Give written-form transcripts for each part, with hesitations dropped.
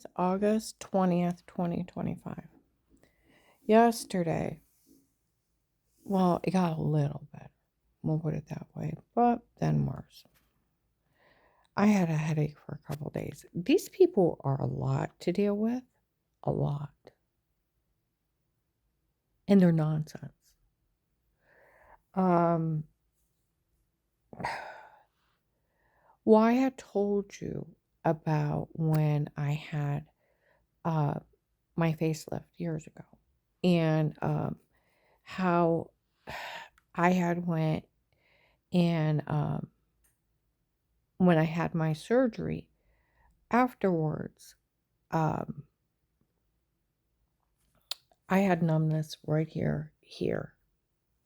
It's August 20th, 2025. Yesterday, well, it got a little better. We'll put it that way, but then worse. I had a headache for a couple days. These people are a lot to deal with, a lot. And they're nonsense. Well, I had told you about when I had my facelift years ago, and how I had went and when I had my surgery afterwards, um, I had numbness right here,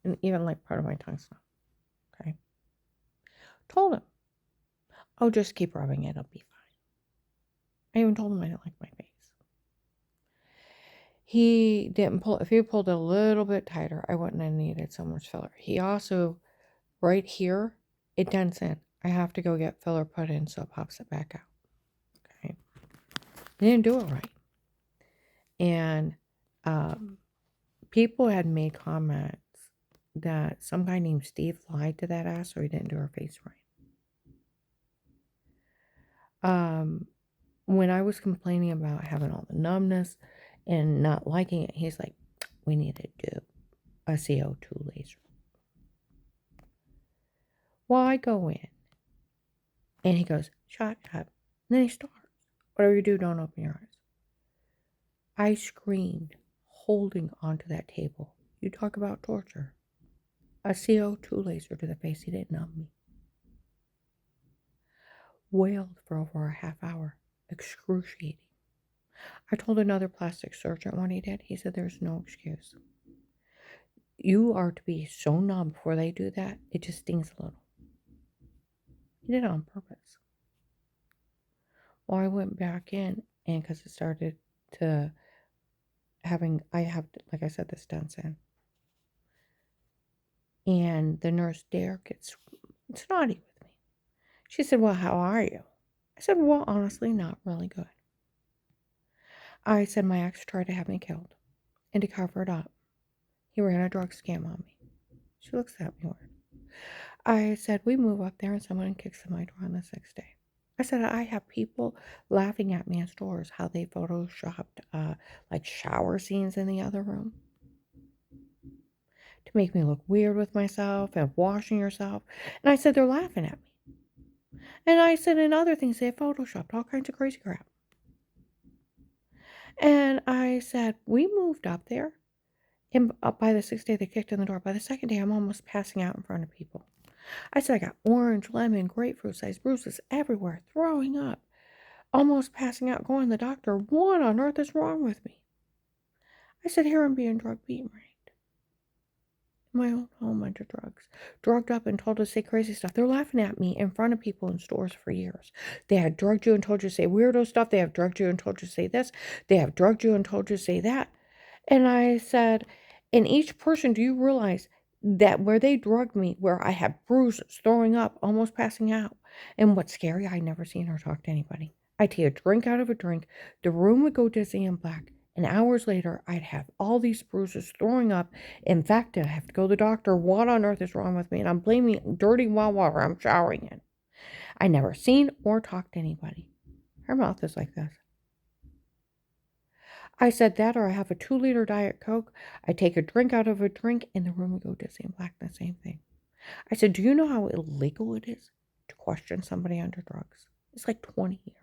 and even like part of my tongue snap. Okay. Told him, oh, just keep rubbing it, it'll be fine. I even told him I didn't like my face. He didn't pull, if he pulled it a little bit tighter, I wouldn't have needed so much filler. He also, right here, it dents in. I have to go get filler put in so it pops it back out. Okay. He didn't do it right. And people had made comments that some guy named Steve lied to that ass, or he didn't do her face right. When I was complaining about having all the numbness and not liking it, he's like, we need to do a CO2 laser. Well, I go in, and he goes, shut up. And then he starts, whatever you do, don't open your eyes. I screamed, holding onto that table. You talk about torture. A CO2 laser to the face. He didn't numb me. Wailed for over a half hour. Excruciating. I told another plastic surgeon what he did. He said there's no excuse. You are to be so numb before they do that, it just stings a little. He did it on purpose. Well, I went back in, and because it started to I have, like I said, the stents in. And the nurse there gets snotty with me. She said, well, how are you? I said, well, honestly, not really good. I said, my ex tried to have me killed. And to cover it up, he ran a drug scam on me. She looks at me weird. I said, we move up there and someone kicks in my door on the 6th day. I said, I have people laughing at me in stores how they photoshopped like shower scenes in the other room to make me look weird with myself and washing yourself. And I said, they're laughing at me. And I said, and other things, they have photoshopped all kinds of crazy crap. And I said, we moved up there. And by the 6th day, they kicked in the door. By the 2nd day, I'm almost passing out in front of people. I said, I got orange, lemon, grapefruit-sized bruises everywhere, throwing up, almost passing out, going to the doctor. What on earth is wrong with me? I said, here I'm being drug beaten right. In my own home under drugs. Drugged up and told to say crazy stuff. They're laughing at me in front of people in stores for years. They had drugged you and told you to say weirdo stuff. They have drugged you and told you to say this. They have drugged you and told you to say that. And I said, in each person, do you realize that where they drugged me, where I had bruises, throwing up, almost passing out, and what's scary, I never seen her talk to anybody. I'd take a drink out of a drink, the room would go dizzy and black, and hours later, I'd have all these bruises, throwing up. In fact, I'd have to go to the doctor. What on earth is wrong with me? And I'm blaming dirty well water I'm showering in. I never seen or talked to anybody. Her mouth is like this. I said that, or I have a 2-liter Diet Coke. I take a drink out of a drink, and the room would go dizzy and black. The same thing. I said, do you know how illegal it is to question somebody under drugs? It's like 20 years.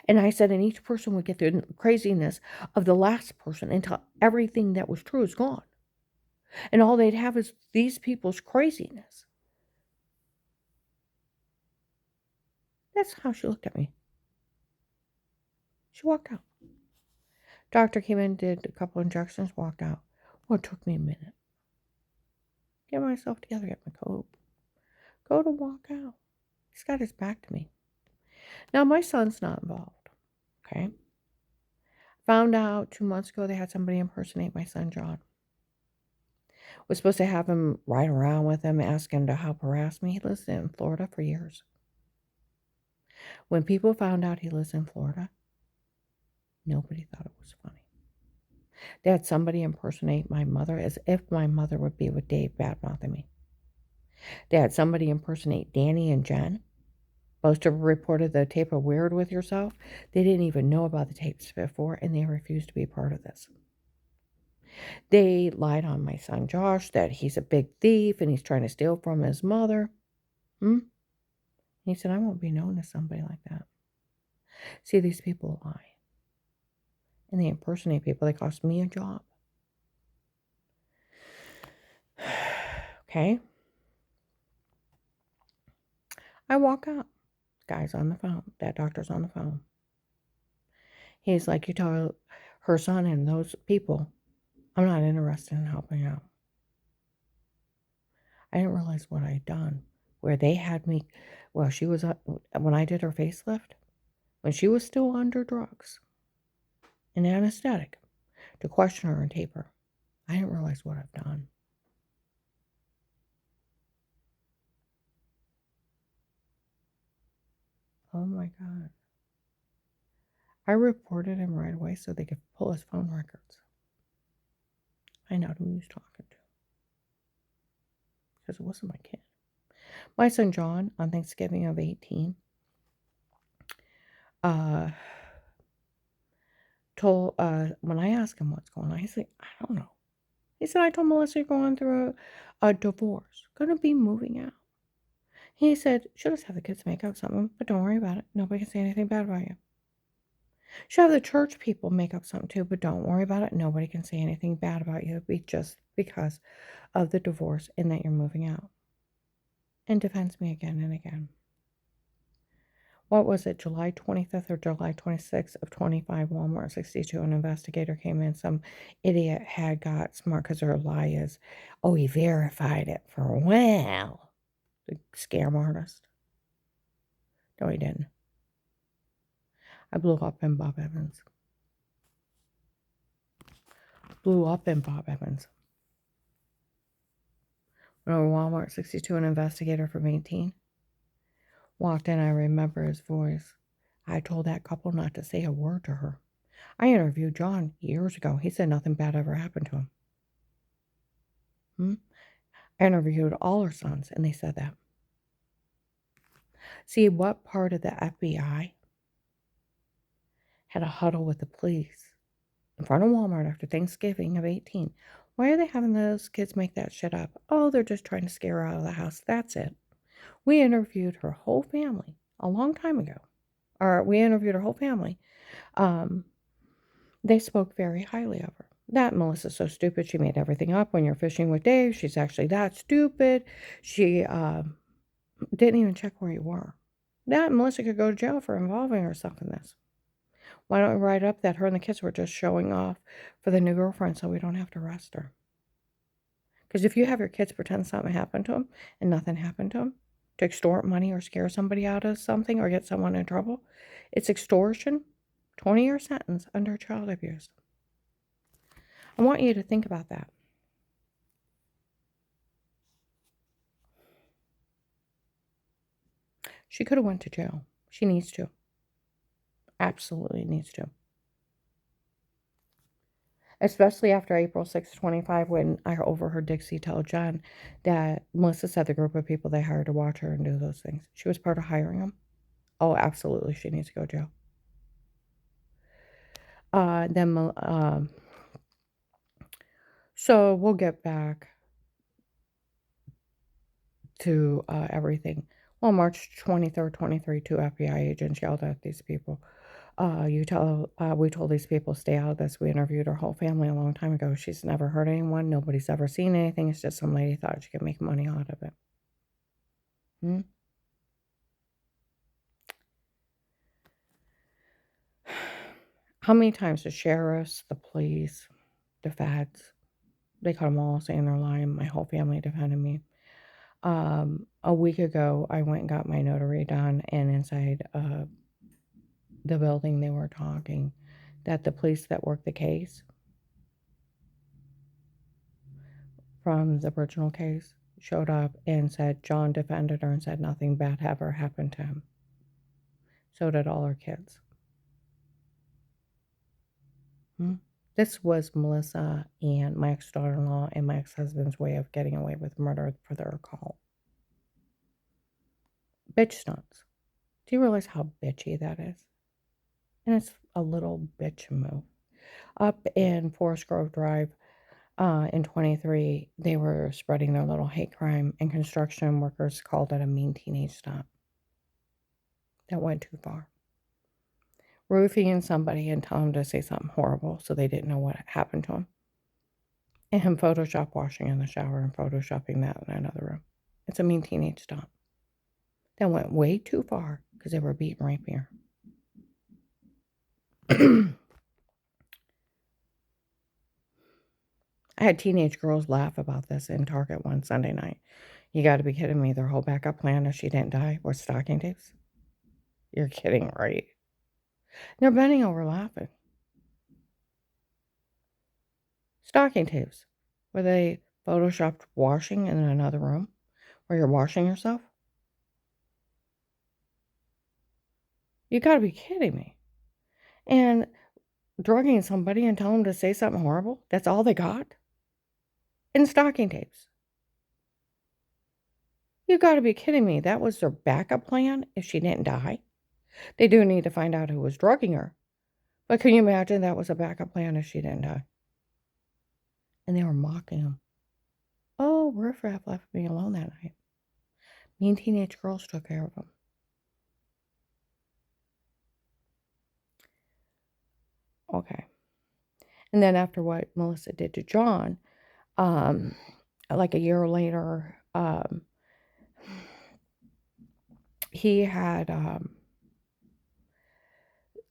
And I said, and each person would get the craziness of the last person until everything that was true is gone. And all they'd have is these people's craziness. That's how she looked at me. She walked out. Doctor came in, did a couple injections, walked out. Well, it took me a minute. Get myself together, get my coat. Go to walk out. He's got his back to me. Now, my son's not involved, okay? Found out 2 months ago they had somebody impersonate my son, John. Was supposed to have him ride around with him, ask him to help harass me. He lives in Florida for years. When people found out he lives in Florida, nobody thought it was funny. They had somebody impersonate my mother as if my mother would be with Dave bad-mouthing me. They had somebody impersonate Danny and Jen. Most have reported the tape of Weird With Yourself. They didn't even know about the tapes before, and they refused to be part of this. They lied on my son Josh that he's a big thief and he's trying to steal from his mother. He said, I won't be known as somebody like that. See, these people lie. And they impersonate people. They cost me a job. Okay? I walk out. Guy's on the phone. That doctor's on the phone. He's like, you tell her son and those people, I'm not interested in helping out. I didn't realize what I'd done. Where they had me, well, she was, when I did her facelift, when she was still under drugs and anesthetic, to question her and tape her. I didn't realize what I've done. Oh my God. I reported him right away so they could pull his phone records. Find out who he was talking to. Because it wasn't my kid. My son John, on Thanksgiving of 18, told, when I asked him what's going on, he said, I don't know. He said, I told Melissa you're going through a divorce. Gonna be moving out. He said, she'll just have the kids make up something, but don't worry about it. Nobody can say anything bad about you. She'll have the church people make up something too, but don't worry about it. Nobody can say anything bad about you just because of the divorce and that you're moving out. And defends me again and again. What was it, July 25th or July 26th of 25, Walmart 62, an investigator came in. Some idiot had got smart because her lie is, oh, he verified it for a while. The scam artist. No, he didn't. I blew up in Bob Evans. When over Walmart 62, an investigator from 18 walked in. I remember his voice. I told that couple not to say a word to her. I interviewed John years ago. He said nothing bad ever happened to him. I interviewed all her sons, and they said that. See, what part of the FBI had a huddle with the police in front of Walmart after Thanksgiving of 18? Why are they having those kids make that shit up? Oh, they're just trying to scare her out of the house. That's it. We interviewed her whole family a long time ago. We interviewed her whole family. They spoke very highly of her. That Melissa's so stupid, she made everything up. When you're fishing with Dave, she's actually that stupid. She didn't even check where you were. That Melissa could go to jail for involving herself in this. Why don't we write up that her and the kids were just showing off for the new girlfriend so we don't have to arrest her? Because if you have your kids pretend something happened to them and nothing happened to them, to extort money or scare somebody out of something or get someone in trouble, it's extortion, 20-year sentence under child abuse. I want you to think about that. She could have went to jail. She needs to. Absolutely needs to. Especially after April 6, 25, when I overheard Dixie tell Jen that Melissa said the group of people they hired to watch her and do those things. She was part of hiring them. Oh, absolutely, she needs to go to jail. So we'll get back to everything. Well, March 23rd, 23, two FBI agents yelled at these people. We told these people stay out of this. We interviewed her whole family a long time ago. She's never hurt anyone. Nobody's ever seen anything. It's just some lady thought she could make money out of it. How many times the sheriffs, the police, the feds, they cut them all saying they're lying. My whole family defended me. A week ago, I went and got my notary done, and inside the building, they were talking that the police that worked the case from the original case showed up and said John defended her and said nothing bad ever happened to him. So did all her kids. This was Melissa and my ex-daughter-in-law and my ex-husband's way of getting away with murder for their call. Bitch stunts. Do you realize how bitchy that is? And it's a little bitch move. Up in Forest Grove Drive in 23, they were spreading their little hate crime, and construction workers called it a mean teenage stunt. That went too far. Roofing somebody and telling them to say something horrible so they didn't know what happened to them. And him Photoshop washing in the shower and Photoshopping that in another room. It's a mean teenage stunt. That went way too far because they were beating raping her. I had teenage girls laugh about this in Target one Sunday night. You got to be kidding me. Their whole backup plan if she didn't die was stocking tapes. You're kidding, right? They're bending over laughing. Stocking tapes. Were they photoshopped washing in another room where you're washing yourself? You got to be kidding me. And drugging somebody and telling them to say something horrible? That's all they got? In stocking tapes. You got to be kidding me. That was their backup plan if she didn't die? They do need to find out who was drugging her. But can you imagine that was a backup plan if she didn't die? And they were mocking him. Oh, riffraff left me alone that night. Mean teenage girls took care of him. Okay. And then after what Melissa did to John, like a year later, he had,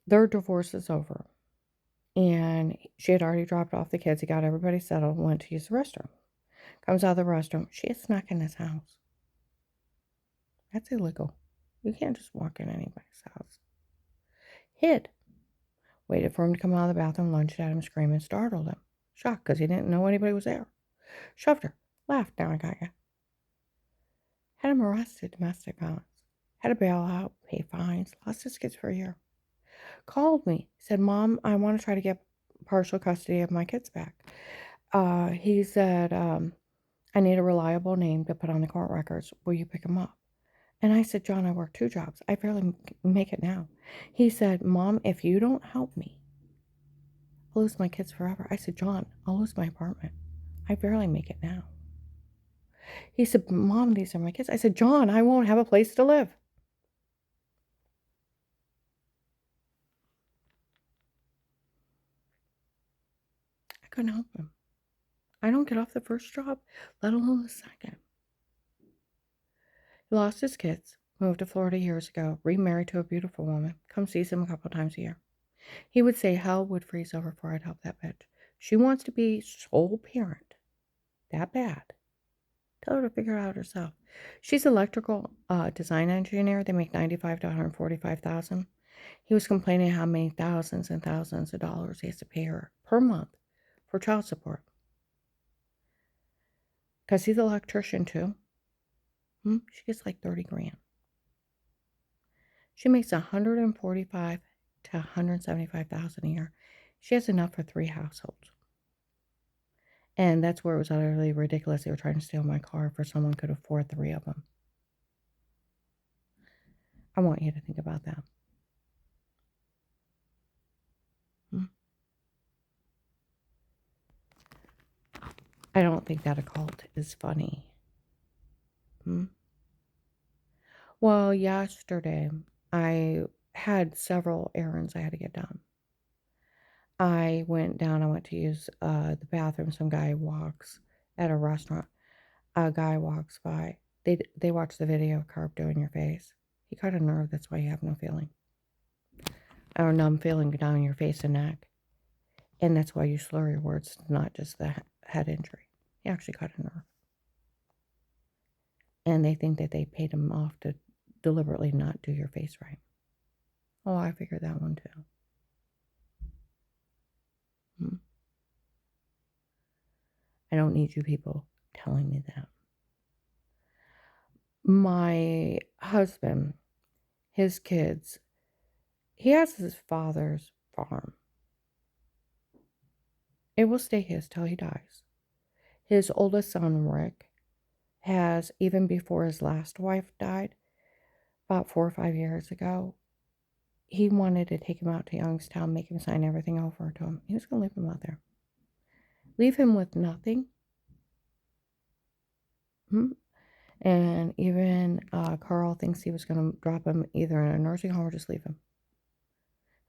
their divorce is over. And she had already dropped off the kids. He got everybody settled and went to use the restroom. Comes out of the restroom. She had snuck in his house. That's illegal. You can't just walk in anybody's house. Hid. Waited for him to come out of the bathroom, lunged at him, screaming, startled him. Shocked because he didn't know anybody was there. Shoved her. Laughed. Now I got you. Had him arrested, domestic violence. Had to bail out, pay fines, lost his kids for a year. Called me. Said, Mom, I want to try to get partial custody of my kids back. He said, I need a reliable name to put on the court records. Will you pick him up? And I said, John, I work 2 jobs. I barely make it now. He said, Mom, if you don't help me, I'll lose my kids forever. I said, John, I'll lose my apartment. I barely make it now. He said, Mom, these are my kids. I said, John, I won't have a place to live. I couldn't help him. I don't get off the first job, let alone the second. He lost his kids, moved to Florida years ago, remarried to a beautiful woman, come sees him a couple times a year. He would say hell would freeze over before I'd help that bitch. She wants to be sole parent. That bad. Tell her to figure it out herself. She's electrical design engineer. They make $95,000 to $145,000. He was complaining how many thousands and thousands of dollars he has to pay her per month for child support. Because he's an electrician too. She gets like 30 grand. She makes $145,000 to $175,000 a year. She has enough for 3 households. And that's where it was utterly ridiculous. They were trying to steal my car for someone could afford 3 of them. I want you to think about that. I don't think that a cult is funny. Well, yesterday I had several errands I had to get done. I went to use the bathroom. Some guy walks at a restaurant. A guy walks by. They watch the video of carb doing your face. You got a nerve, that's why you have no feeling. Or numb feeling down your face and neck. And that's why you slur your words, not just the head injury. He actually got a nerve. And they think that they paid him off to deliberately not do your face right. Oh, I figured that one too. I don't need you people telling me that. My husband, his kids He has his father's farm. It will stay his till he dies. His oldest son, Rick, has, even before his last wife died, about 4 or 5 years ago, he wanted to take him out to Youngstown, make him sign everything over to him. He was going to leave him out there. Leave him with nothing. And even Carl thinks he was going to drop him either in a nursing home or just leave him.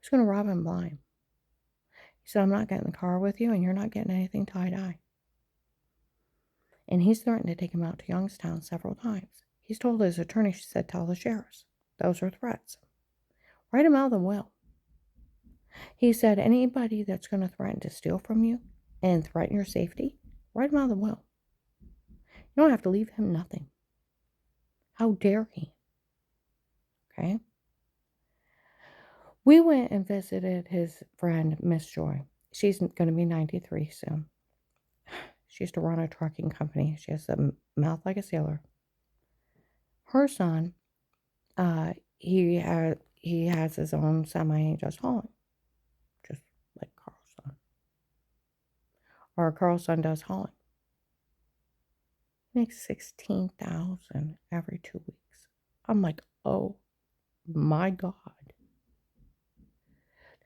He's going to rob him blind. He said, I'm not getting in the car with you, and you're not getting anything till I die. And he's threatened to take him out to Youngstown several times. He's told his attorney, she said, tell the sheriffs. Those are threats. Write him out of the will. He said, anybody that's going to threaten to steal from you and threaten your safety, write him out of the will. You don't have to leave him nothing. How dare he? Okay? We went and visited his friend, Miss Joy. She's going to be 93 soon. She used to run a trucking company. She has a mouth like a sailor. Her son, he has his own semi, just hauling, just like Carl's son. Or Carl's son does hauling. Makes $16,000 every 2 weeks. I'm like, oh my God.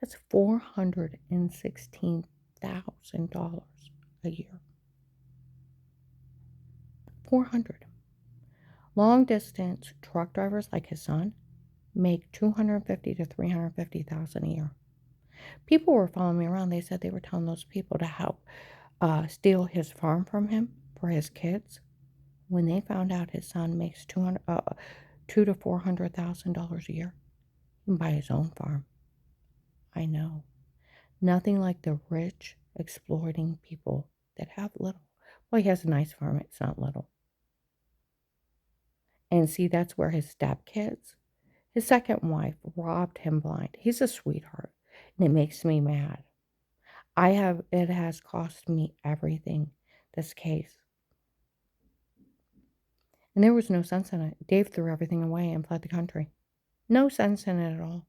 That's $416,000 a year. 400. Long distance truck drivers like his son make $250,000 to $350,000 a year. People were following me around. They said they were telling those people to help steal his farm from him for his kids. When they found out his son makes $200,000 to $400,000 a year, he can buy his own farm. I know. Nothing like the rich exploiting people that have little. Well, he has a nice farm. It's not little. And see, that's where his stepkids, his second wife, robbed him blind. He's a sweetheart, and it makes me mad. It has cost me everything, this case. And there was no sense in it. Dave threw everything away and fled the country. No sense in it at all.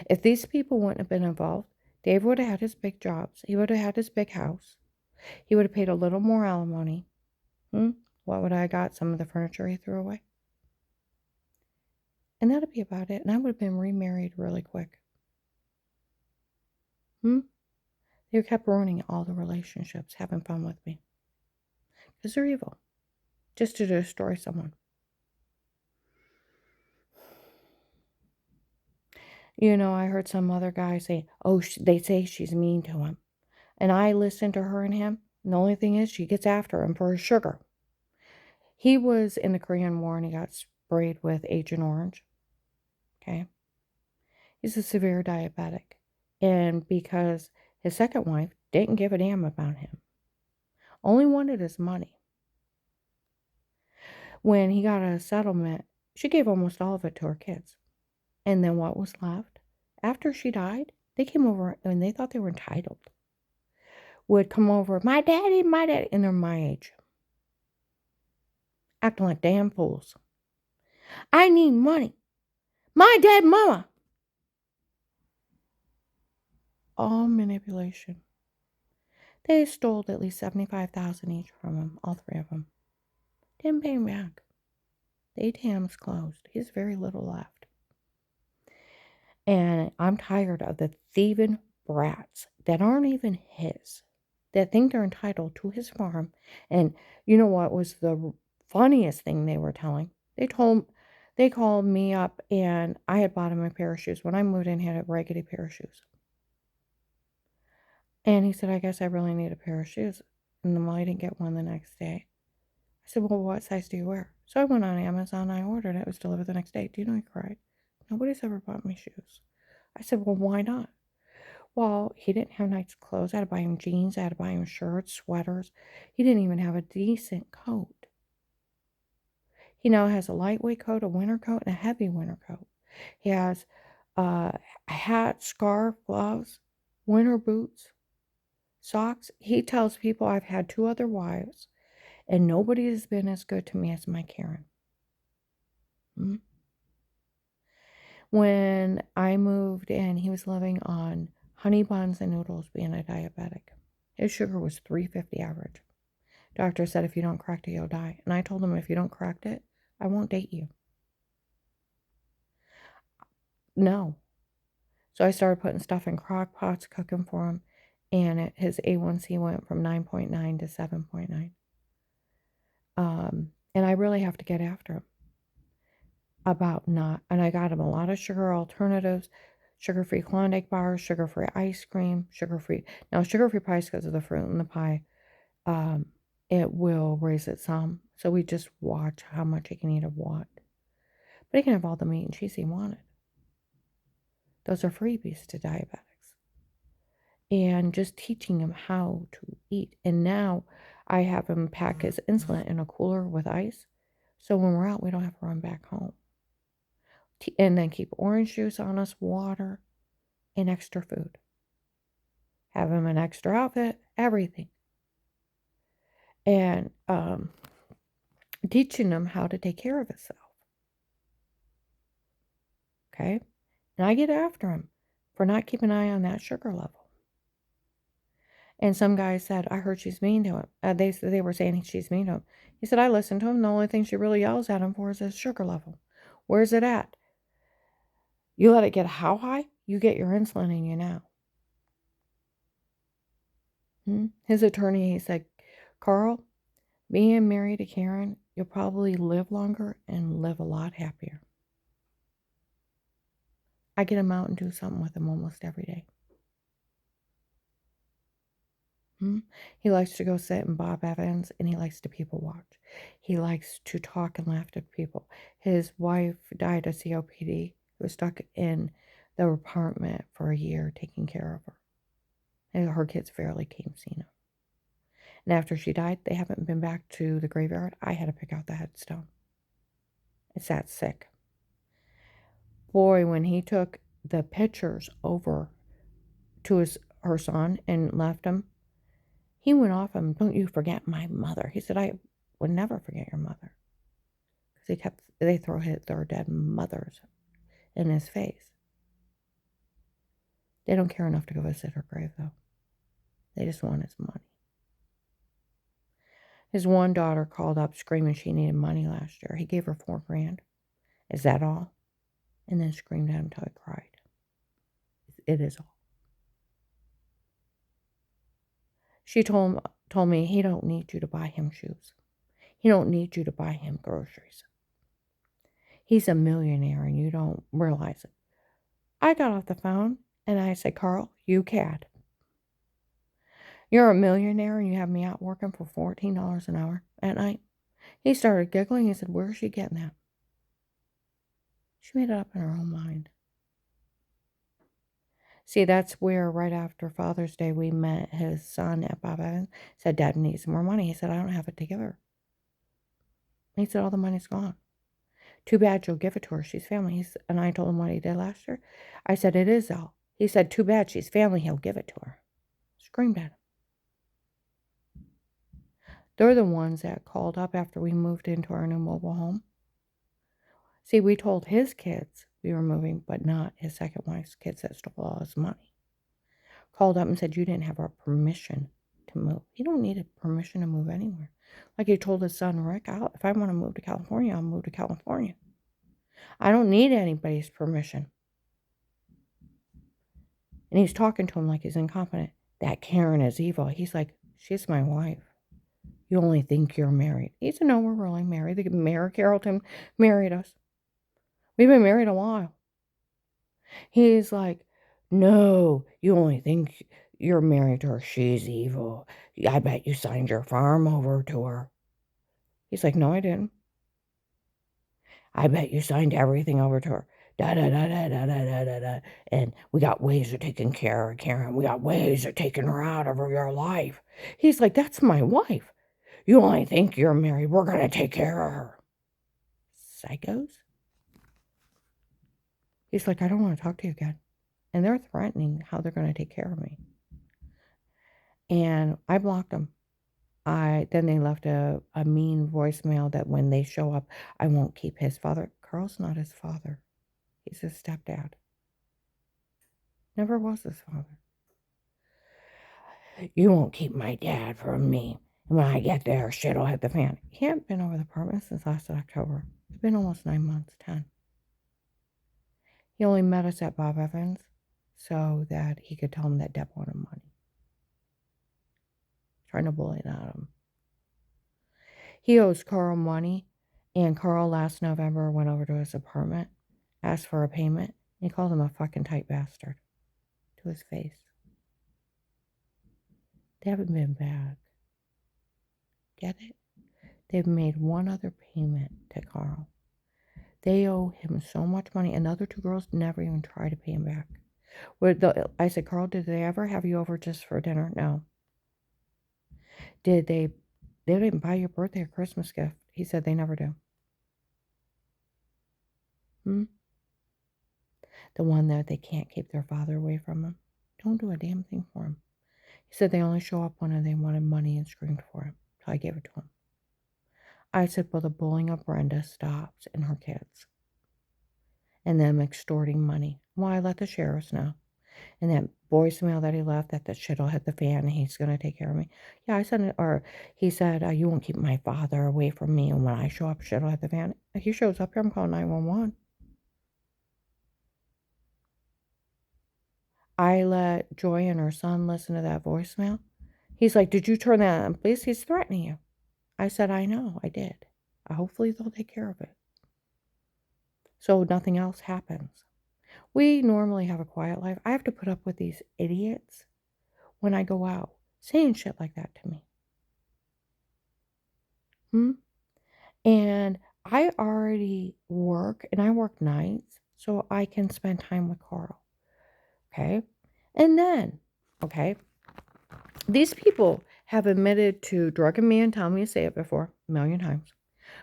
If these people wouldn't have been involved, Dave would have had his big jobs. He would have had his big house. He would have paid a little more alimony. What would I have got? Some of the furniture he threw away? And that'd be about it. And I would have been remarried really quick. They kept ruining all the relationships, having fun with me. Because they're evil. Just to destroy someone. You know, I heard some other guy say, they say she's mean to him. And I listened to her and him. And the only thing is, she gets after him for his sugar. He was in the Korean War and he got sprayed with Agent Orange. Okay? He's a severe diabetic. And because his second wife didn't give a damn about him, only wanted his money. When he got a settlement, she gave almost all of it to her kids. And then what was left? After she died, they came over and they thought they were entitled. Would come over, my daddy, and they're my age. Acting like damn fools. I need money. My dead mama. All manipulation. They stole at least $75,000 each from him, all three of them. Didn't pay him back. The ATM's closed. He has very little left. And I'm tired of the thieving brats that aren't even his, that think they're entitled to his farm. And you know what was the funniest thing they were telling? They called me up, and I had bought him a pair of shoes. When I moved in, he had a raggedy pair of shoes. And he said, I guess I really need a pair of shoes. And then, well, I didn't get one the next day. I said, well, what size do you wear? So I went on Amazon, I ordered it. It was delivered the next day. Do you know he cried? Nobody's ever bought me shoes. I said, well, why not? Well, he didn't have nice clothes. I had to buy him jeans. I had to buy him shirts, sweaters. He didn't even have a decent coat. He now has a lightweight coat, a winter coat, and a heavy winter coat. He has a hat, scarf, gloves, winter boots, socks. He tells people I've had 2 other wives, and nobody has been as good to me as my Karen. When I moved in, he was living on honey buns and noodles being a diabetic. His sugar was 350 average. Doctor said, if you don't correct it, you'll die. And I told him, if you don't correct it, I won't date you. No. So I started putting stuff in crock pots, cooking for him. And his A1C went from 9.9 to 7.9. And I really have to get after him about not. And I got him a lot of sugar alternatives, sugar-free Klondike bars, sugar-free ice cream, sugar-free. Now, sugar-free pie is because of the fruit in the pie. It will raise it some. So we just watch how much he can eat of what. But he can have all the meat and cheese he wanted. Those are freebies to diabetics. And just teaching him how to eat. And now I have him pack his insulin in a cooler with ice. So when we're out, we don't have to run back home. And then keep orange juice on us, water, and extra food. Have him an extra outfit, everything. And teaching him how to take care of himself. Okay? And I get after him for not keeping an eye on that sugar level. And some guy said, I heard she's mean to him. They were saying she's mean to him. He said, I listened to him. The only thing she really yells at him for is his sugar level. Where's it at? You let it get how high? You get your insulin in you now. His attorney, he said, Carl, being married to Karen, you'll probably live longer and live a lot happier. I get him out and do something with him almost every day. He likes to go sit in Bob Evans, and he likes to people watch. He likes to talk and laugh to people. His wife died of COPD. He was stuck in the apartment for a year taking care of her. And her kids barely came seeing him. And after she died, they haven't been back to the graveyard. I had to pick out the headstone. It's that sick. Boy, when he took the pictures over to her son and left him, he went off him, don't you forget my mother. He said, I would never forget your mother. Because they throw their dead mothers in his face. They don't care enough to go visit her grave, though. They just want his money. His one daughter called up screaming she needed money last year. He gave her $4,000. Is that all? And then screamed at him until he cried. It is all. She told me, he don't need you to buy him shoes. He don't need you to buy him groceries. He's a millionaire and you don't realize it. I got off the phone and I said, Carl, you cad. You're a millionaire and you have me out working for $14 an hour at night. He started giggling. He said, where is she getting that? She made it up in her own mind. See, that's where right after Father's Day, we met his son at Bob Evans. Said, Dad needs more money. He said, I don't have it to give her. He said, all the money's gone. Too bad you'll give it to her. She's family. And I told him what he did last year. I said, it is all. He said, too bad she's family. He'll give it to her. Screamed at him. They're the ones that called up after we moved into our new mobile home. See, we told his kids we were moving, but not his second wife's kids that stole all his money. Called up and said, you didn't have our permission to move. He don't need a permission to move anywhere. Like he told his son, Rick, if I want to move to California, I'll move to California. I don't need anybody's permission. And he's talking to him like he's incompetent. That Karen is evil. He's like, she's my wife. You only think you're married. He said, no, we're really married. The Mayor Carrollton married us. We've been married a while. He's like, no, you only think you're married to her. She's evil. I bet you signed your farm over to her. He's like, no, I didn't. I bet you signed everything over to her. Da da da da da da da da da. And we got ways of taking care of Karen. We got ways of taking her out of your life. He's like, that's my wife. You only think you're married. We're going to take care of her. Psychos? He's like, I don't want to talk to you again. And they're threatening how they're going to take care of me. And I blocked them. Then they left a mean voicemail that when they show up, I won't keep his father. Carl's not his father. He's his stepdad. Never was his father. You won't keep my dad from me. When I get there, shit'll hit the fan. He hadn't been over the apartment since last October. It's been almost 9 months, 10. He only met us at Bob Evans so that he could tell him that Deb wanted money. Trying to bully it out of him. He owes Carl money, and Carl last November went over to his apartment, asked for a payment, and he called him a fucking tight bastard to his face. They haven't been back. Get it? They've made one other payment to Carl. They owe him so much money, and the other two girls never even try to pay him back. I said, Carl, did they ever have you over just for dinner? No. Did they didn't buy your birthday or Christmas gift? He said they never do. The one that they can't keep their father away from him. Don't do a damn thing for him. He said they only show up when they wanted money and screamed for him. So I gave it to him. I said, well, the bullying of Brenda stops and her kids. And them extorting money. Well, I let the sheriffs know. And that voicemail that he left, that the shit'll hit the fan and he's going to take care of me. Yeah, I said, or he said, you won't keep my father away from me. And when I show up, shit'll hit the fan. If he shows up here, I'm calling 911. I let Joy and her son listen to that voicemail. He's like, did you turn that on, please? He's threatening you. I said, I know, I did. Hopefully they'll take care of it. So nothing else happens. We normally have a quiet life. I have to put up with these idiots when I go out saying shit like that to me. And I already work, and I work nights, so I can spend time with Carl. Okay? And then, okay, these people have admitted to drugging me and telling me to say it before a million times.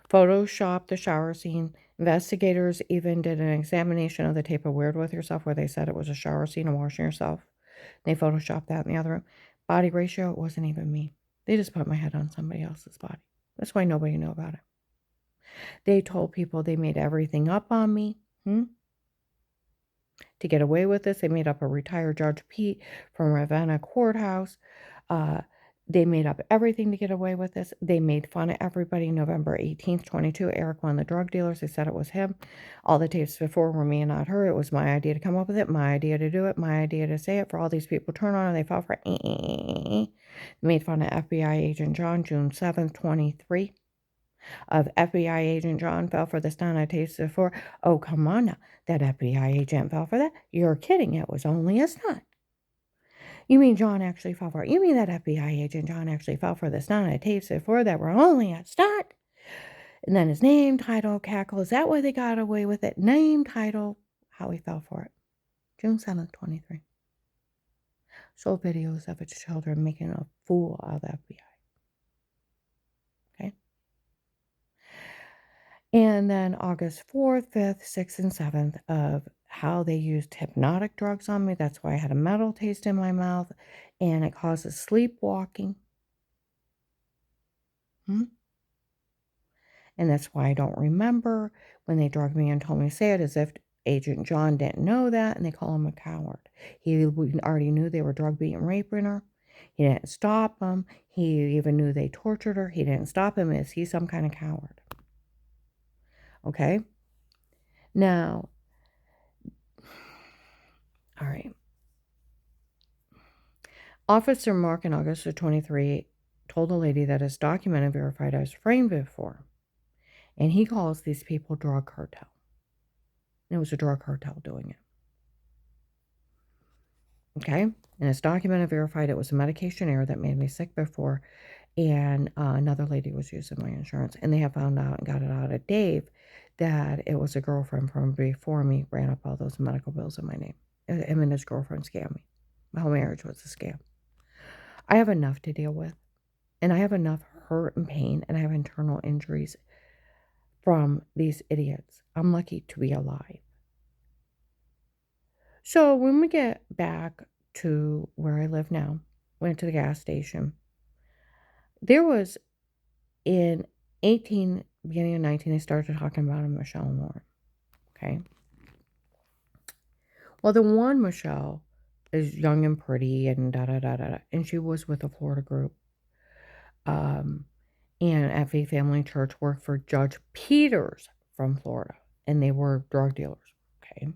Photoshopped the shower scene. Investigators even did an examination of the tape of Weird With Yourself where they said it was a shower scene of washing yourself. They photoshopped that in the other room. Body ratio, it wasn't even me. They just put my head on somebody else's body. That's why nobody knew about it. They told people they made everything up on me. To get away with this, they made up a retired Judge Pete from Ravenna Courthouse. They made up everything to get away with this. They made fun of everybody. November 18th, 22, Eric, one of the drug dealers, they said it was him. All the tapes before were me and not her. It was my idea to come up with it, my idea to do it, my idea to say it. For all these people turn on and they fell for it. They made fun of FBI agent John, June 7th, 23. Of FBI agent John fell for the stunt I tasted before. Oh, come on now. That FBI agent fell for that? You're kidding. It was only a stunt. You mean John actually fell for it? You mean that FBI agent John actually fell for the stunt I tasted before that were only a stunt? And then his name, title, cackle. Is that why they got away with it? Name, title, how he fell for it. June 7th, 23. Sold videos of its children making a fool out of the FBI. Okay? And then August 4th, 5th, 6th, and 7th of how they used hypnotic drugs on me. That's why I had a metal taste in my mouth. And it causes sleepwalking. And that's why I don't remember when they drugged me and told me to say it, as if Agent John didn't know that, and they call him a coward. He already knew they were drug beating and raping her. He didn't stop them. He even knew they tortured her. He didn't stop him. Is he some kind of coward? Okay? Now, all right. Officer Mark in August of 23 told a lady that is documented, verified, I was framed before. And he calls these people drug cartel. And it was a drug cartel doing it. Okay? And it's documented, verified, it was a medication error that made me sick before. And another lady was using my insurance. And they have found out and got it out of Dave that it was a girlfriend from before me, ran up all those medical bills in my name. Him and his girlfriend scammed me. My whole marriage was a scam. I have enough to deal with. And I have enough hurt and pain. And I have internal injuries from these idiots. I'm lucky to be alive. So when we get back to where I live now, went to the gas station, there was in 18, beginning of 19, they started talking about a Michelle and Lauren. Okay. Well, the one, Michelle, is young and pretty and da da da da da, and she was with a Florida group. Um, and at Faith Family Church worked for Judge Peters from Florida, and they were drug dealers. Okay.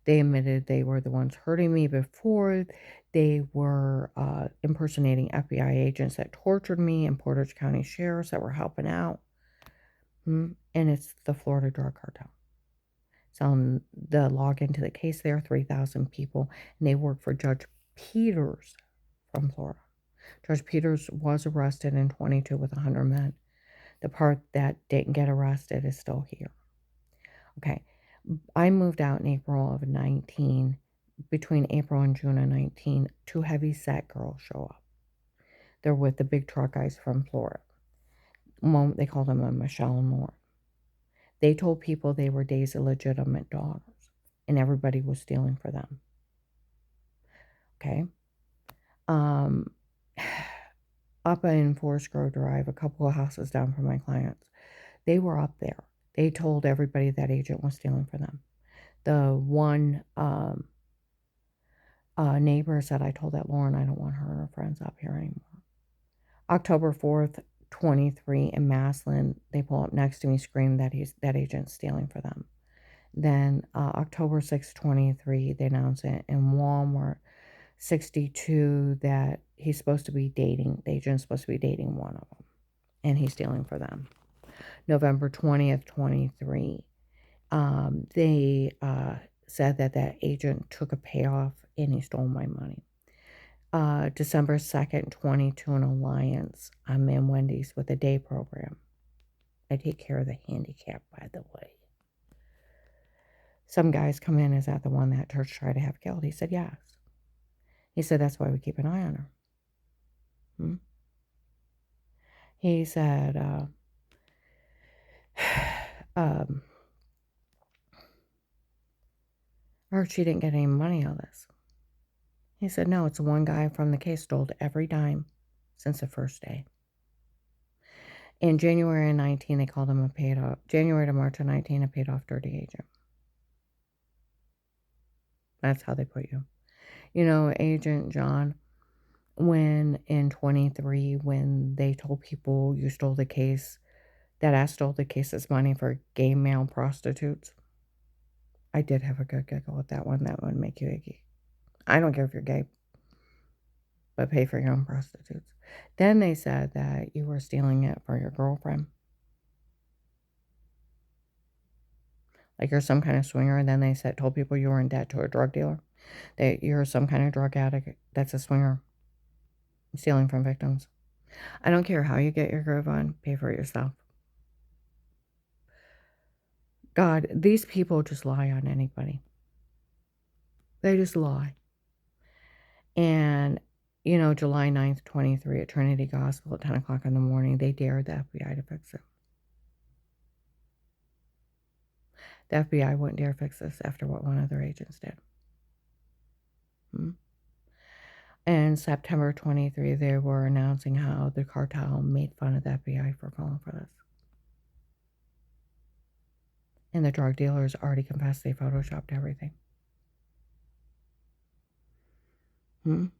They admitted they were the ones hurting me before. They were impersonating FBI agents that tortured me and Portage County sheriffs that were helping out. And it's the Florida Drug Cartel. So on the login to the case there, 3,000 people, and they work for Judge Peters from Florida. Judge Peters was arrested in 22 with 100 men. The part that didn't get arrested is still here. Okay. I moved out in April of 19. Between April and June of 19, two heavy-set girls show up. They're with the big truck guys from Florida. One, they called them Michelle and Lauren. They told people they were Dave's illegitimate daughters, and everybody was stealing for them. Okay. Up in Forest Grove Drive, a couple of houses down from my clients, they were up there. They told everybody that agent was stealing for them. The one neighbor said, I told that Lauren I don't want her and her friends up here anymore. October 4th, 23 in Massillon, they pull up next to me, scream that that agent's stealing for them. Then October 6th, 23, they announce it in Walmart 62 that he's supposed to be dating, the agent's supposed to be dating one of them, and he's stealing for them. November 20th, 23, they said that that agent took a payoff and he stole my money. December 2nd, 22 in Alliance, I'm in Wendy's with a day program. I take care of the handicapped, by the way. Some guys come in, is that the one that church tried to have killed? He said, yes. He said, that's why we keep an eye on her. He said, I heard she didn't get any money on this. He said, no, it's the one guy from the case stole every dime since the first day. In January of 19, they called him a paid off. January to March of 19, a paid off dirty agent. That's how they put you. You know, Agent John, when in 23, when they told people you stole the case, that I stole the case's money for gay male prostitutes. I did have a good giggle at that one. That would make you icky. I don't care if you're gay, but pay for your own prostitutes. Then they said that you were stealing it for your girlfriend. Like you're some kind of swinger. And then they told people you were in debt to a drug dealer. That you're some kind of drug addict that's a swinger. Stealing from victims. I don't care how you get your groove on. Pay for it yourself. God, these people just lie on anybody. They just lie. And, you know, July 9th, 23 at Trinity Gospel at 10 o'clock in the morning, they dared the FBI to fix it. The FBI wouldn't dare fix this after what one of their agents did. And September 23, they were announcing how the cartel made fun of the FBI for falling for this. And the drug dealers already confessed they photoshopped everything. And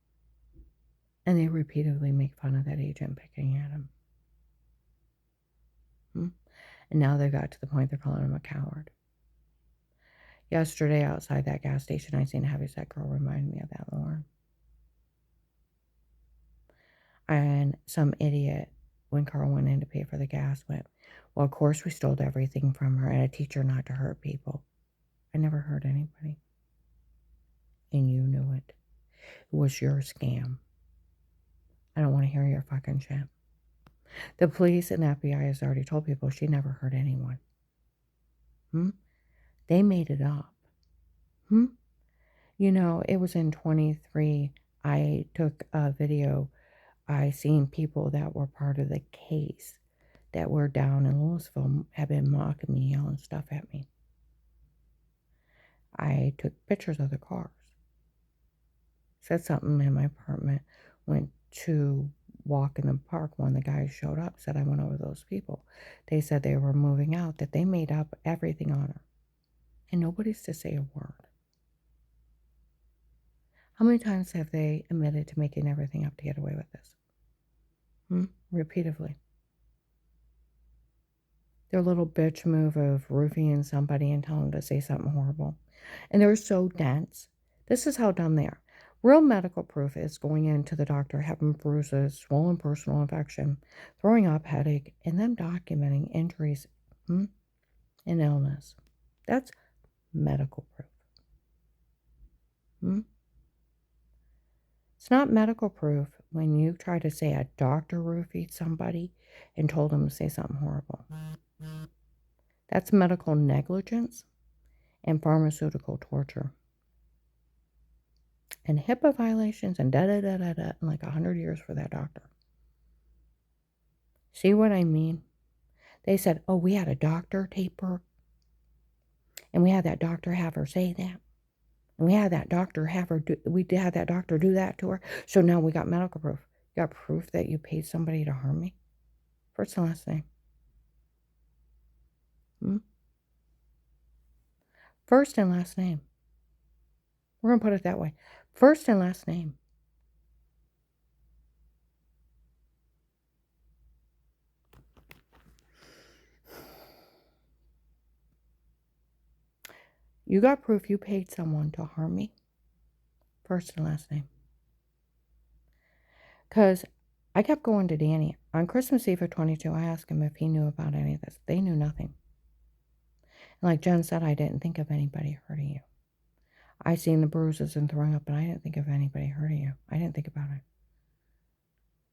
they repeatedly make fun of that agent picking at him. And now they got to the point they're calling him a coward. Yesterday outside that gas station, I seen a heavyset girl remind me of that Lauren. And some idiot, when Carl went in to pay for the gas, went, well, of course we stole everything from her, and a teacher not to hurt people. I never hurt anybody. And you knew it. It was your scam. I don't want to hear your fucking shit. The police and the FBI has already told people she never hurt anyone. They made it up. You know, it was in 23. I took a video. I seen people that were part of the case that were down in Louisville have been mocking me, yelling stuff at me. I took pictures of the cars. Said something in my apartment. Went to walk in the park when the guys showed up. Said I went over those people. They said they were moving out, that they made up everything on her. And nobody's to say a word. How many times have they admitted to making everything up to get away with this? Repeatedly. Their little bitch move of roofing somebody and telling them to say something horrible. And they're so dense. This is how dumb they are. Real medical proof is going into the doctor, having bruises, swollen personal infection, throwing up, headache, and them documenting injuries and illness. That's medical proof. It's not medical proof when you try to say a doctor roofied somebody and told them to say something horrible. That's medical negligence and pharmaceutical torture. And HIPAA violations and da-da-da-da-da in like 100 years for that doctor. See what I mean? They said, oh, we had a doctor tape her, and we had that doctor have her say that. And we had that doctor had that doctor do that to her. So now we got medical proof. You got proof that you paid somebody to harm me? First and last name. First and last name. We're going to put it that way. First and last name. You got proof you paid someone to harm me? First and last name. Because I kept going to Danny. On Christmas Eve of 22, I asked him if he knew about any of this. They knew nothing. And like Jen said, I didn't think of anybody hurting you. I seen the bruises and throwing up, and I didn't think of anybody hurting you. I didn't think about it.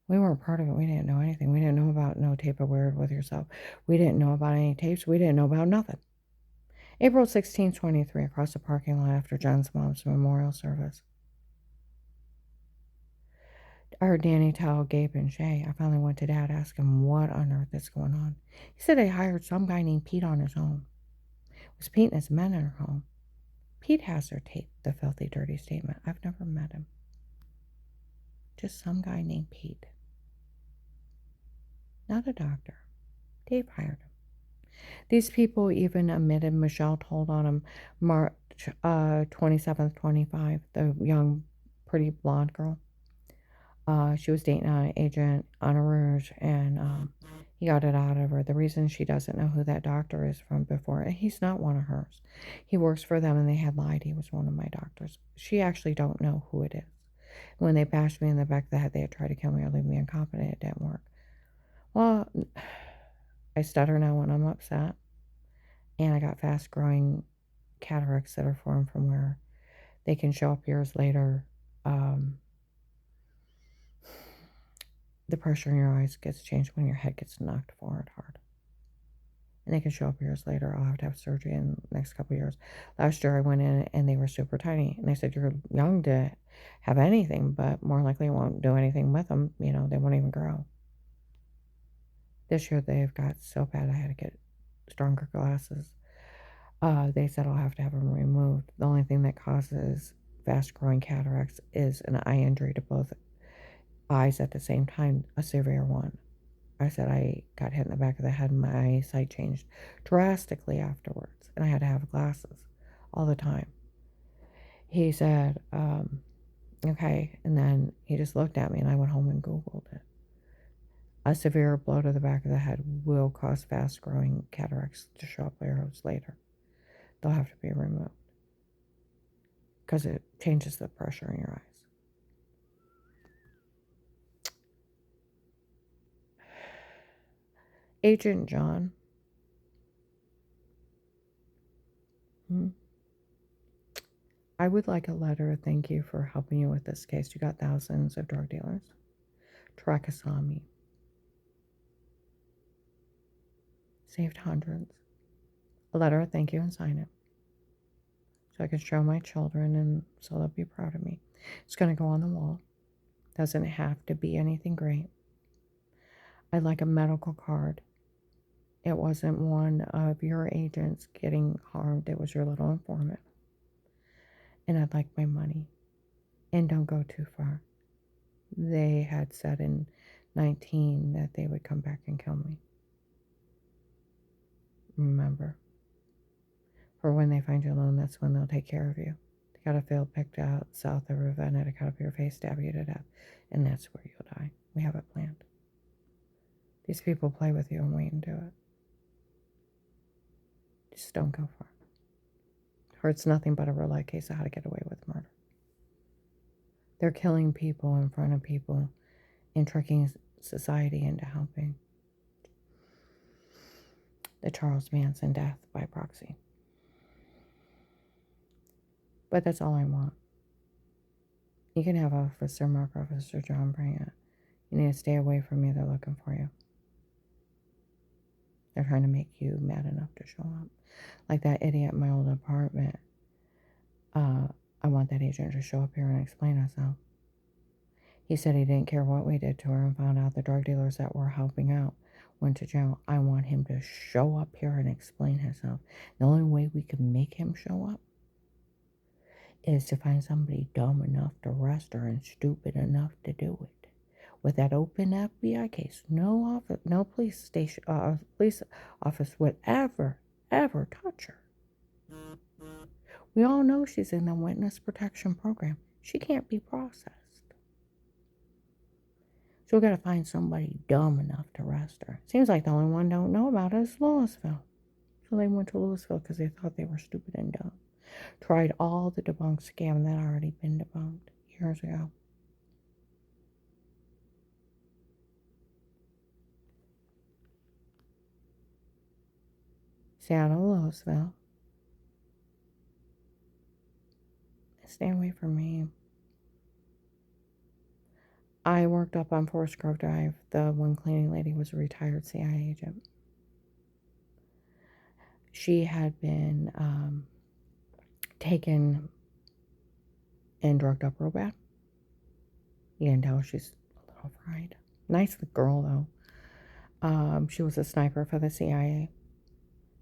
We weren't part of it. We didn't know anything. We didn't know about no tape of wear with yourself. We didn't know about any tapes. We didn't know about nothing. April 16, 23, across the parking lot after Jen's mom's memorial service. I heard Danny tell Gabe and Shay. I finally went to Dad, asked him what on earth is going on. He said they hired some guy named Pete on his own. It was Pete and his men in her home. Pete has their tape, the filthy, dirty statement. I've never met him. Just some guy named Pete. Not a doctor. Dave hired him. These people even admitted Michelle told on him March 27th, 25, the young, pretty blonde girl. She was dating an agent on a Rouge, and he got it out of her. The reason she doesn't know who that doctor is from before, he's not one of hers. He works for them, and they had lied. He was one of my doctors. She actually don't know who it is. When they bashed me in the back of the head, they had tried to kill me or leave me incompetent. It didn't work. Well, I stutter now when I'm upset, and I got fast-growing cataracts that are formed from where they can show up years later. The pressure in your eyes gets changed when your head gets knocked forward hard. And they can show up years later. I'll have to have surgery in the next couple of years. Last year I went in and they were super tiny. And they said, you're young to have anything, but more likely you won't do anything with them. You know, they won't even grow. This year they've got so bad I had to get stronger glasses. They said I'll have to have them removed. The only thing that causes fast-growing cataracts is an eye injury to both eyes at the same time, a severe one. I said I got hit in the back of the head and my eyesight changed drastically afterwards, and I had to have glasses all the time. He said, okay, and then he just looked at me, and I went home and Googled it. A severe blow to the back of the head will cause fast-growing cataracts to show up years later. They'll have to be removed because it changes the pressure in your eyes. Agent John. I would like a letter of thank you for helping you with this case. You got thousands of drug dealers. Trakasami. Saved hundreds. A letter of thank you and sign it. So I can show my children and so they'll be proud of me. It's going to go on the wall. Doesn't have to be anything great. I'd like a medical card. It wasn't one of your agents getting harmed. It was your little informant. And I'd like my money. And don't go too far. They had said in 19 that they would come back and kill me. Remember. For when they find you alone, that's when they'll take care of you. Got a field picked out south of Ravenna to cut up your face, stab you to death, and that's where you'll die. We have it planned. These people play with you and wait and do it. Just don't go for it. Or it's nothing but a real life case of how to get away with murder. They're killing people in front of people and tricking society into helping. The Charles Manson death by proxy. But that's all I want. You can have Officer Mark, Officer John bring it. You need to stay away from me. They're looking for you. They're trying to make you mad enough to show up. Like that idiot in my old apartment. I want that agent to show up here and explain himself. He said he didn't care what we did to her and found out the drug dealers that were helping out went to jail. I want him to show up here and explain himself. The only way we can make him show up is to find somebody dumb enough to arrest her and stupid enough to do it. With that open FBI case, no police station, police office would ever touch her. We all know she's in the witness protection program. She can't be processed. So we got to find somebody dumb enough to arrest her. Seems like the only one don't know about it is Louisville. So they went to Louisville because they thought they were stupid and dumb. Tried all the debunked scam that had already been debunked years ago. Seattle, Louisville. Stay away from me. I worked up on Forest Grove Drive. The one cleaning lady was a retired CIA agent. She had been taken and drugged up real bad. You can tell she's a little fried. Nice girl, though. She was a sniper for the CIA.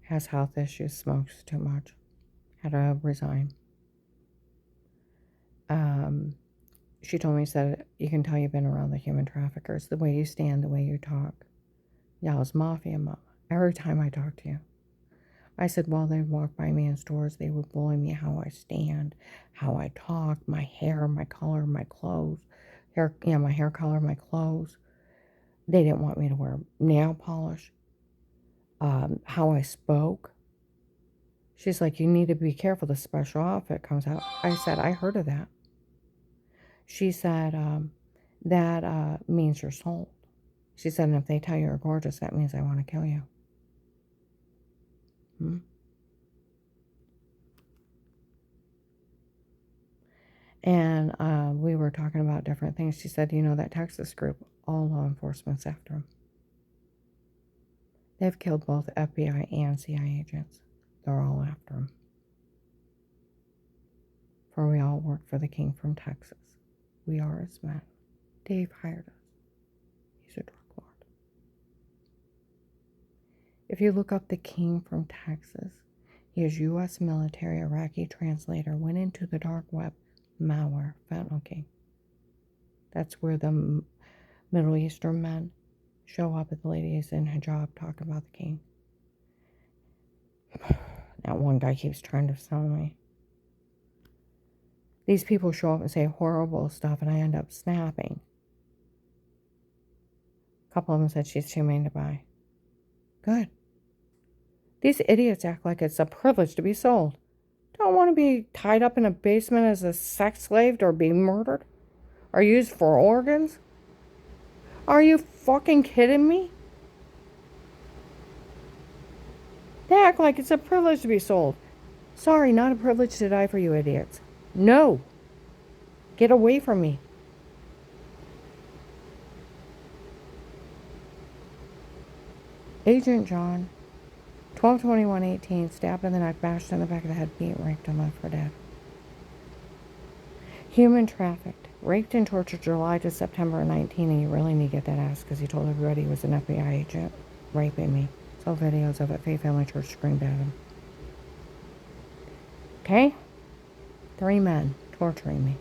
Has health issues, smokes too much. Had to resign. She told me, said, you can tell you've been around the human traffickers. The way you stand, the way you talk. Yeah, I was mafia mama. Every time I talk to you. I said, well, they'd walk by me in stores. They would bully me how I stand, how I talk, my hair, my color, my clothes. My hair color, my clothes. They didn't want me to wear nail polish. How I spoke. She's like, you need to be careful. The special outfit comes out. I said, I heard of that. She said, that means you're sold. She said, and if they tell you you're gorgeous, that means I want to kill you. And we were talking about different things. She said, you know, that Texas group, all law enforcement's after them. They've killed both FBI and CIA agents. They're all after them. For we all work for the king from Texas. We are his men. Dave hired us. He's a drug lord. If you look up the king from Texas, he is U.S. military Iraqi translator, went into the dark web, malware, fentanyl king. That's where the Middle Eastern men show up at the ladies in hijab talking about the king. That one guy keeps trying to sell me. These people show up and say horrible stuff, and I end up snapping. A couple of them said she's too mean to buy. Good. These idiots act like it's a privilege to be sold. Don't want to be tied up in a basement as a sex slave or be murdered? Or used for organs? Are you fucking kidding me? They act like it's a privilege to be sold. Sorry, not a privilege to die for you idiots. No. Get away from me. Agent John, 12/21/18, stabbed in the neck, bashed in the back of the head, beat, raped, and left for dead. Human trafficked, raped and tortured July to September 19, and you really need to get that ass because he told everybody he was an FBI agent raping me. Saw videos of it. Faith Family Church screamed at him. Okay? 3 men torturing me.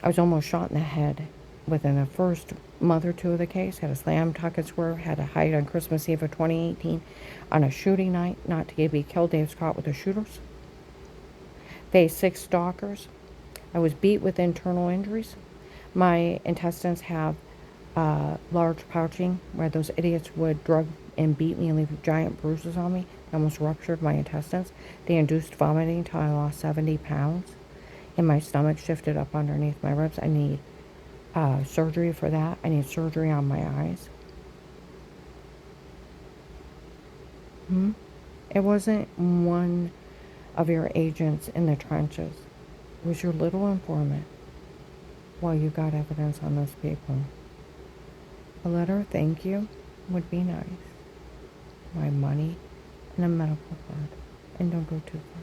I was almost shot in the head within the first month or two of the case. Had a slam, tuck and swerve. Had a hide on Christmas Eve of 2018 on a shooting night. Not to be killed. Dave's caught with the shooters. Faced 6 stalkers. I was beat with internal injuries. My intestines have large pouching where those idiots would drug and beat me and leave giant bruises on me. They almost ruptured my intestines. They induced vomiting until I lost 70 pounds. And my stomach shifted up underneath my ribs. I need surgery for that. I need surgery on my eyes. It wasn't one of your agents in the trenches. It was your little informant while you got evidence on those people. A letter of thank you would be nice. My money and a medical card. And don't go too far.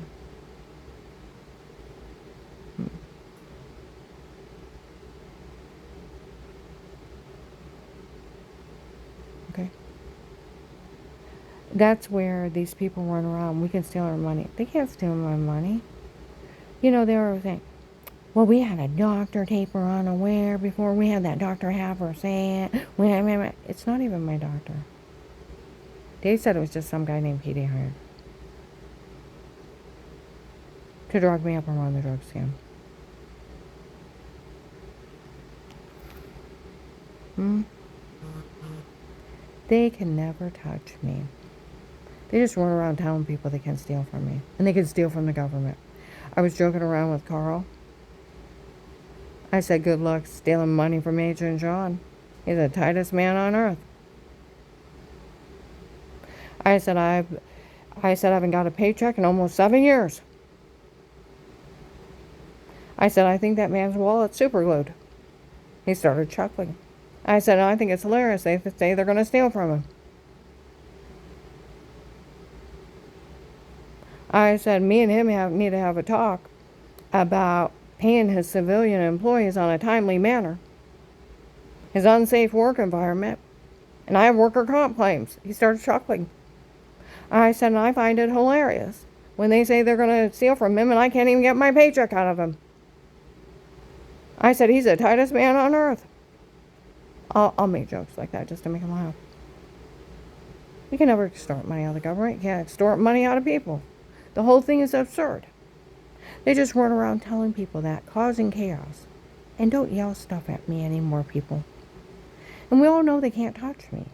Okay? That's where these people run around. We can steal our money. They can't steal my money. You know, they were saying, well, we had a doctor tape her unaware before. We had that doctor have her say it. It's not even my doctor. They said it was just some guy named Petey hired to drug me up and run the drug scam. They can never touch me. They just run around telling people they can steal from me. And they can steal from the government. I was joking around with Carl. I said, good luck stealing money from Agent John. He's the tightest man on earth. I said, I haven't got a paycheck in almost 7 years. I said, I think that man's wallet's super glued. He started chuckling. I said, I think it's hilarious. They say they're going to steal from him. I said, me and him need to have a talk about paying his civilian employees on a timely manner, his unsafe work environment, and I have worker comp claims. He started chuckling. I said, and I find it hilarious when they say they're going to steal from him and I can't even get my paycheck out of him. I said, he's the tightest man on earth. I'll make jokes like that just to make him laugh. You can never extort money out of the government. You can't extort money out of people. The whole thing is absurd. They just run around telling people that, causing chaos. And don't yell stuff at me anymore, people. And we all know they can't touch me.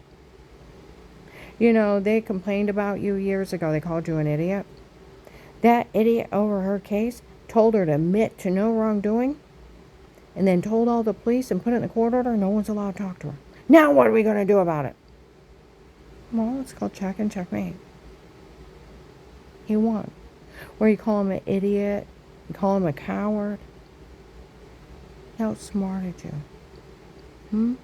You know, they complained about you years ago. They called you an idiot. That idiot over her case told her to admit to no wrongdoing and then told all the police and put it in the court order. No one's allowed to talk to her. Now what are we going to do about it? Well, it's called check and checkmate. He won. Where you call him an idiot, you call him a coward. He outsmarted you.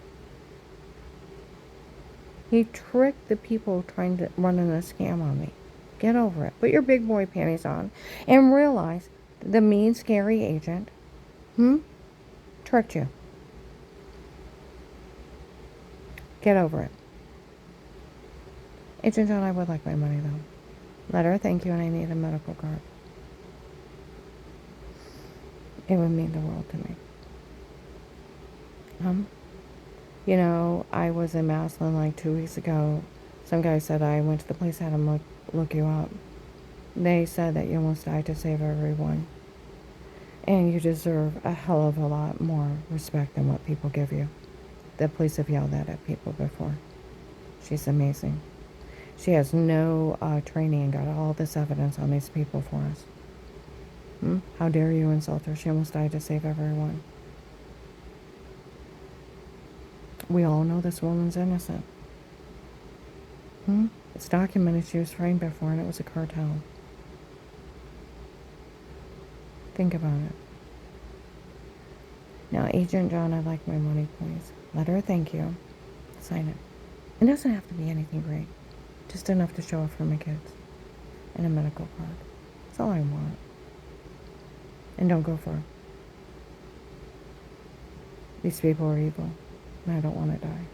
He tricked the people trying to run a scam on me. Get over it. Put your big boy panties on and realize the mean, scary agent, tricked you. Get over it. Agent John, I would like my money though. Letter of thank you, and I need a medical card. It would mean the world to me. You know, I was in Maslin like 2 weeks ago. Some guy said I went to the police, had him look you up. They said that you almost died to save everyone. And you deserve a hell of a lot more respect than what people give you. The police have yelled that at people before. She's amazing. She has no training and got all this evidence on these people for us. How dare you insult her? She almost died to save everyone. We all know this woman's innocent. It's documented she was framed before and it was a cartel. Think about it. Now, Agent John, I'd like my money, please. Letter of thank you. Sign it. It doesn't have to be anything great. Just enough to show up for my kids. And a medical card. That's all I want. And don't go for it. These people are evil. And I don't want to die.